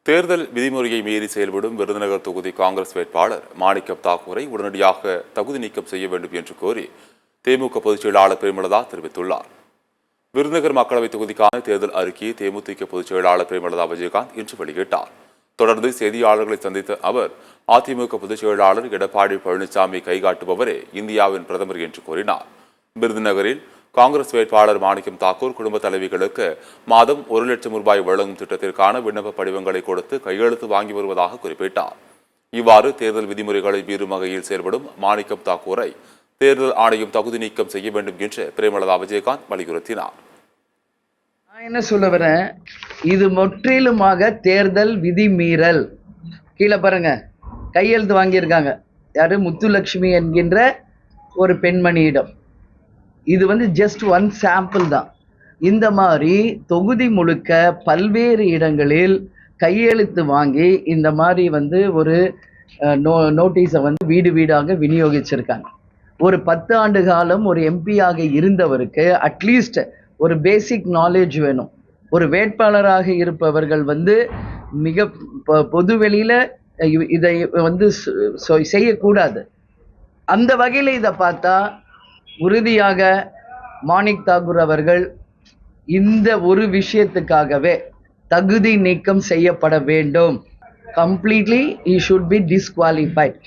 தேர்தல் விதிமுறையை மீறி செயல்படும் விருதுநகர் தொகுதி காங்கிரஸ் வேட்பாளர் மாணிக்கம் தாக்கூரை உடனடியாக தகுதி நீக்கம் செய்ய வேண்டும் என்று கோரி திமுக பொதுச் செயலாளர் பிரேமலதா தெரிவித்துள்ளார். விருதுநகர் மக்களவைத் தொகுதிக்கான தேர்தல் அறிக்கையை தேமுதிக பொதுச் செயலாளர் பிரேமலதா விஜயகாந்த் இன்று வெளியிட்டார். தொடர்ந்து செய்தியாளர்களை சந்தித்த அவர், அதிமுக பொதுச் செயலாளர் எடப்பாடி பழனிசாமி கைகாட்டுபவரே இந்தியாவின் பிரதமர் என்று கூறினார். விருதுநகரில் காங்கிரஸ் வேட்பாளர் மாணிக்கம் தாக்கூர் குடும்ப தலைவிகளுக்கு மாதம் 1 லட்சம் ரூபாய் வழங்கும் திட்டத்திற்கான விண்ணப்ப படிவங்களை கொடுத்து கையெழுத்து வாங்கி வருவதாக குறிப்பிட்டார். இவ்வாறு தேர்தல் விதிமுறைகளை மீறும் வகையில் செயல்படும் மாணிக்கம் தாக்கூரை தேர்தல் ஆணையம் தகுதி நீக்கம் செய்ய வேண்டும் என்று பிரேமலதா விஜயகாந்த் வலியுறுத்தினார். நான் என்ன சொல்ல வரேன், இது முற்றிலுமாக தேர்தல் விதிமீறல். கீழே பாருங்க, கையெழுத்து வாங்கியிருக்காங்க. யாரு? முத்துலட்சுமி என்கின்ற ஒரு பெண்மணியிடம். இது ஜஸ்ட் ஒன் சாம்பிள் தான். இந்த மாதிரி தொகுதி முழுக்க பல்வேறு இடங்களில் கையெழுத்து வாங்கி இந்த மாதிரி ஒரு நோட்டீஸை வீடு வீடாக விநியோகிச்சிருக்காங்க. ஒரு 10 ஆண்டு காலம் ஒரு எம்பியாக இருந்தவருக்கு அட்லீஸ்ட் ஒரு பேசிக் நாலேஜ் வேணும். ஒரு வேட்பாளராக இருப்பவர்கள் மிக பொதுவெளியில இதை செய்யக்கூடாது. அந்த வகையில் இதை பார்த்தா உறுதியாக மாணிக் தாக்கூர் அவர்கள் இந்த ஒரு விஷயத்துக்காகவே தகுதி நீக்கம் செய்யப்பட வேண்டும். Completely he should be disqualified.